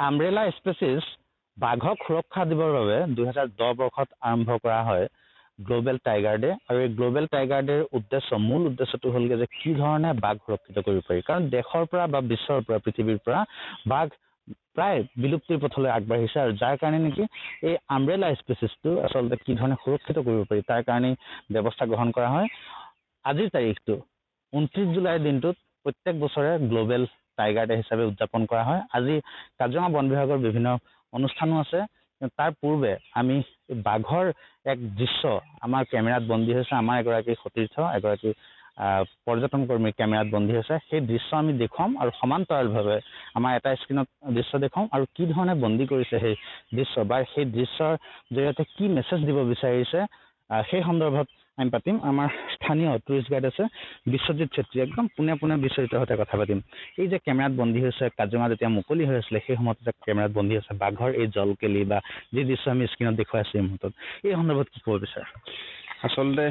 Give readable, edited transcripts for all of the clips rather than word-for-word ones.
Umbrella species বাঘক সুৰক্ষা দিবৰ বাবে 2010 বৰ্ষত আৰম্ভ কৰা হয় গ্লোবেল টাইগাৰ ডে। আৰু এই গ্লোবেল টাইগাৰ ডেৰ মূল উদ্দেশ্যটো হ'লগে যে কি ধৰণে বাঘ সুৰক্ষিত কৰিব পাৰি। কাৰণ দেশৰ পৰা বা বিশ্বৰ পৰা পৃথিৱীৰ পৰা বাঘ প্ৰায় বিলুপ্তিৰ পথলৈ আগবাঢ়িছে, আৰু যাৰ কাৰণে নেকি এই আমব্ৰেলা স্পেচিছটো আচলতে কি ধৰণে সুৰক্ষিত কৰিব পাৰি তাৰ কাৰণে ব্যৱস্থা গ্ৰহণ কৰা হয়। আজিৰ তাৰিখটো 29 জুলাইৰ দিনটোত প্ৰত্যেক বছৰে গ্লোবেল টাইগাৰ ডে হিচাপে উদযাপন কৰা হয়। আজি কাজিৰঙা বন বিভাগৰ বিভিন্ন অনুষ্ঠানো আছে। তাৰ পূৰ্বে আমি বাঘৰ এক দৃশ্য আমাৰ কেমেৰাত বন্দী হৈছে, আমাৰ এগৰাকী সতীৰ্থ এগৰাকী পৰ্যটন কৰ্মীৰ কেমেৰাত বন্দী হৈছে। সেই দৃশ্য আমি দেখুৱাম আৰু সমান্তৰালভাৱে আমাৰ এটা স্ক্ৰীণত দৃশ্য দেখুৱাম আৰু কি ধৰণে বন্দী কৰিছে সেই দৃশ্য বা সেই দৃশ্যৰ জৰিয়তে কি মেছেজ দিব বিচাৰিছে সেই সন্দৰ্ভত আমি পাতিম। আমাৰ স্থানীয় টুৰিষ্ট গাইড আছে বিশ্বজিৎ ছেত্ৰী, একদম পোনে বিশ্বজিতৰ সৈতে কথা পাতিম। এই যে কেমেৰাত বন্দী হৈছে, কাজিৰঙা যেতিয়া মুকলি হৈ আছিলে সেই সময়ত যে কেমেৰাত বন্দী হৈছে বাঘৰ এই জলকেলি বা যি দৃশ্য আমি স্ক্ৰীণত দেখুৱাই আছো এই মুহূৰ্তত, এই সন্দৰ্ভত কি ক'ব বিচাৰে? আচলতে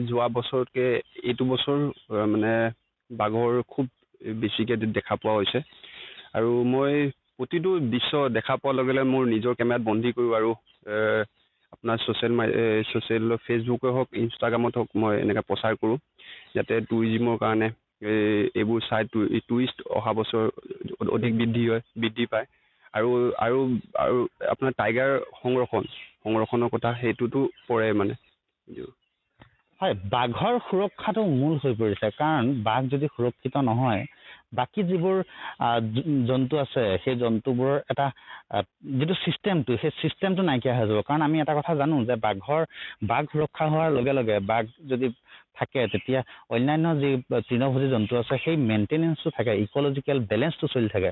যোৱা বছৰতকৈ এইটো বছৰ মানে বাঘৰ খুব বেছিকৈ দেখা পোৱা হৈছে। আৰু মই প্ৰতিটো দৃশ্য দেখা পোৱাৰ লগে লগে মোৰ নিজৰ কেমেৰাত বন্দী কৰোঁ আৰু আপোনাৰ ছ'চিয়েল ফেচবুকে হওক ইনষ্টাগ্ৰামত হওক মই এনেকৈ প্ৰচাৰ কৰোঁ, যাতে টুৰিজিমৰ কাৰণে এইবোৰ চাই টুৰিষ্ট অহা বছৰ অধিক বৃদ্ধি পায়। আৰু আৰু আৰু আপোনাৰ টাইগাৰ সংৰক্ষণৰ কথা সেইটোতো পৰে মানে। হয়, বাঘৰ সুৰক্ষাটো মূল হৈ পৰিছে, কাৰণ বাঘ যদি সুৰক্ষিত নহয় বাকী যিবোৰ জন্তু আছে সেই জন্তুবোৰৰ এটা যিটো সেই চিষ্টেমটো নাইকিয়া হৈ যাব। কাৰণ আমি এটা কথা জানো যে বাঘ সুৰক্ষা হোৱাৰ লগে লগে বাঘ যদি থাকে তেতিয়া অন্যান্য যি তৃণভোজী জন্তু আছে সেই মেইনটেনেঞ্চটো থাকে, ইক'লজিকেল বেলেঞ্চটো চলি থাকে।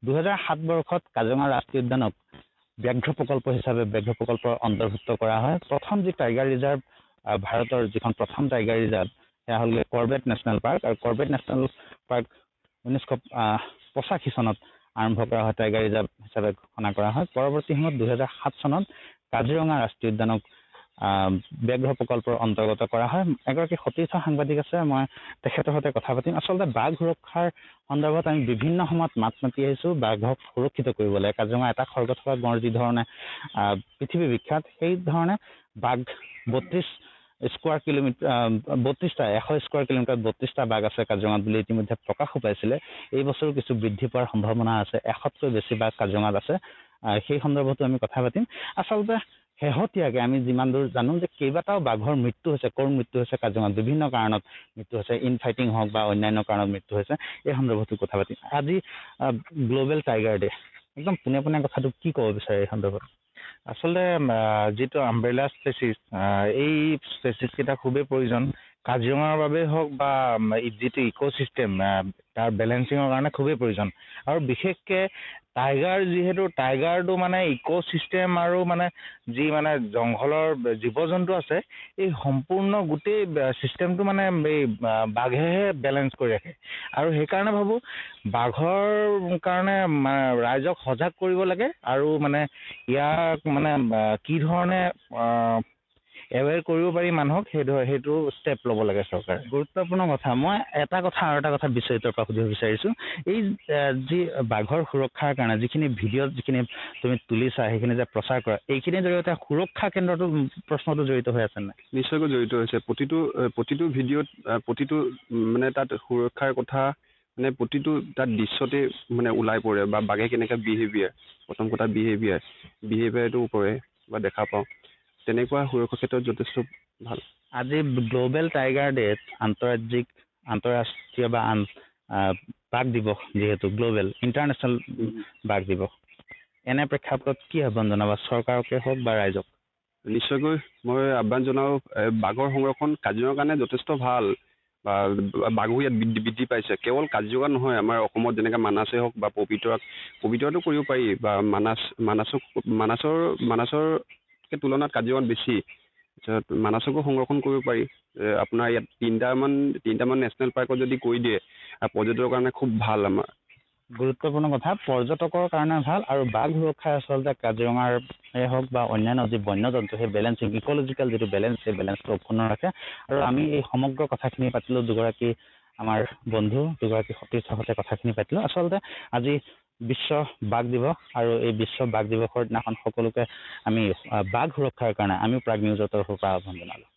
2007 বৰ্ষত কাজিৰঙা ৰাষ্ট্ৰীয় উদ্যানক ব্যাঘ্ৰ প্ৰকল্প হিচাপে ব্যাঘ্ৰ প্ৰকল্পৰ অন্তৰ্ভুক্ত কৰা হয়। প্ৰথম যি টাইগাৰ ৰিজাৰ্ভ ভাৰতৰ যিখন প্ৰথম টাইগাৰ ৰিজাৰ্ভ সেয়া হ'ল কৰ্বেট নেশ্যনেল পাৰ্ক। আৰু কৰ্বেট নেশ্যনেল পাৰ্ক 1985 চনত আৰম্ভ কৰা হয়, টাইগাৰ ৰিজাৰ্ভ হিচাপে ঘোষণা কৰা হয়। পৰৱৰ্তী সময়ত 2007 চনত কাজিৰঙা ৰাষ্ট্ৰীয় উদ্যানক ব্যাঘ্ৰ প্ৰকল্পৰ অন্তৰ্গত কৰা হয়। এগৰাকী সতীৰ্থ সাংবাদিক আছে, মই তেখেতৰ সৈতে কথা পাতিম। আচলতে বাঘ সুৰক্ষাৰ সন্দৰ্ভত আমি বিভিন্ন সময়ত মাত মাতি আহিছোঁ বাঘক সুৰক্ষিত কৰিবলৈ। কাজিৰঙা এটা খৰ্গ থকা গঁড় যি ধৰণে পৃথিৱী বিখ্যাত, সেই ধৰণে বাঘ 100 স্কোৱাৰ কিলোমিটাৰত 32টা বাঘ আছে কাজিৰঙাত বুলি ইতিমধ্যে প্ৰকাশো পাইছিলে। এই বছৰো কিছু বৃদ্ধি পোৱাৰ সম্ভাৱনা আছে, 100তকৈ বেছি বাঘ কাজিৰঙাত আছে। সেই সন্দৰ্ভতো আমি কথা পাতিম। আচলতে শেহতীয়াকৈ আমি যিমান দূৰ জানো যে কেইবাটাও বাঘৰ মৃত্যু হৈছে, মৃত্যু হৈছে কাজিৰঙাত, বিভিন্ন কাৰণত মৃত্যু হৈছে, ইনফাইটিং হওক বা অন্যান্য কাৰণত মৃত্যু হৈছে। এই সন্দৰ্ভতো কথা পাতিম। আজি গ্লোবেল টাইগাৰ ডে, একদম পোনে কথাটো কি ক'ব বিচাৰে এই সন্দৰ্ভত? আচলতে যিটো আমব্ৰেলা স্পেচিছ, এই স্পেচিছকেইটা খুবেই প্ৰয়োজন কাজিৰঙাৰ বাবেই হওক বা যিটো ইক'চিষ্টেম তাৰ বেলেঞ্চিঙৰ কাৰণে খুবেই প্ৰয়োজন। আৰু বিশেষকৈ যিহেতু টাইগাৰটো মানে ইক'চিষ্টেম আৰু মানে যি মানে জংঘলৰ জীৱ জন্তু আছে এই সম্পূৰ্ণ গোটেই চিষ্টেমটো মানে এই বাঘেহে বেলেঞ্চ কৰি ৰাখে। আৰু সেইকাৰণে ভাবোঁ বাঘৰ কাৰণে ৰাইজক সজাগ কৰিব লাগে আৰু মানে ইয়াক মানে কি ধৰণে এৱেৰ কৰিব পাৰি মানুহক সেইটো ষ্টেপ ল'ব লাগে চৰকাৰে। গুৰুত্বপূৰ্ণ কথা। মই আৰু এটা কথা বিশ্বজিতৰ পৰা সুধিব বিচাৰিছোঁ, এই যি বাঘৰ সুৰক্ষাৰ কাৰণে যিখিনি ভিডিঅ'ত যিখিনি তুমি তুলিছা সেইখিনি যে প্ৰচাৰ কৰা, এইখিনিৰ জৰিয়তে সুৰক্ষা কেন্দ্ৰটো প্ৰশ্নটো জড়িত হৈ আছে নাই? নিশ্চয়কৈ জড়িত হৈছে। প্ৰতিটো ভিডিঅ'ত প্ৰতিটো মানে তাত সুৰক্ষাৰ কথা মানে প্ৰতিটো তাত দৃশ্যতে মানে ওলাই পৰে, বা বাঘে কেনেকৈ প্ৰথম কথা বিহেভিয়াৰটো পৰে বা দেখা পাওঁ। তেনেকুৱা সুৰক্ষাৰ ক্ষেত্ৰত যথেষ্ট ভাল। আজি গ্লোবেল টাইগাৰ ডেত আন্তঃৰাষ্ট্ৰীয় বা বাঘ দিৱস, যিহেতু গ্লোবেল ইণ্টাৰনেশ্যনেল বাঘ দিৱস, এনে প্ৰেক্ষাপটত কি আহ্বান জনাবা চৰকাৰকে হওক বা ৰাইজক? নিশ্চয়কৈ মই আহ্বান জনাওঁ, বাঘৰ সংৰক্ষণ কাজিৰঙাৰ কাৰণে যথেষ্ট ভাল, বা বাঘো ইয়াত বৃদ্ধি পাইছে। কেৱল কাজিৰঙা নহয়, আমাৰ অসমত যেনেকৈ মানাছেই হওক বা পবিতৰাটো কৰিব পাৰি, বা মানাছৰকে তুলনাত কাজিৰঙাত বেছি। মানাছকো সংৰক্ষণ কৰিব পাৰি। আপোনাৰ ইয়াত তিনিটামান নেশ্যনেল পাৰ্কত যদি কৰি দিয়ে পৰ্যটকৰ কাৰণে খুব ভাল। আমাৰ গুৰুত্বপূৰ্ণ কথা, পৰ্যটকৰ কাৰণে ভাল। আৰু বাঘ সুৰক্ষাই আচলতে কাজিৰঙাৰ হওক বা অন্যান্য যি বন্যজন্তু সেই বেলেঞ্চিং ইক'লজিকেল যিটো বেলেঞ্চ সেই বেলেঞ্চটো অক্ষুণ্ণ ৰাখে। আৰু আমি এই সমগ্ৰ কথাখিনি পাতিলোঁ দুগৰাকী আমাৰ বন্ধু, দুগৰাকী সতীৰ্থৰ সৈতে কথাখিনি পাতিলোঁ। আচলতে আজি বিশ্ব বাঘ দিৱস আৰু এই বিশ্ব বাঘ দিৱসৰ দিনাখন সকলোকে আমি বাঘ সুৰক্ষাৰ কাৰণে আমি প্ৰাগ নিউজৰ তৰফৰ পৰা আহ্বান জনালোঁ।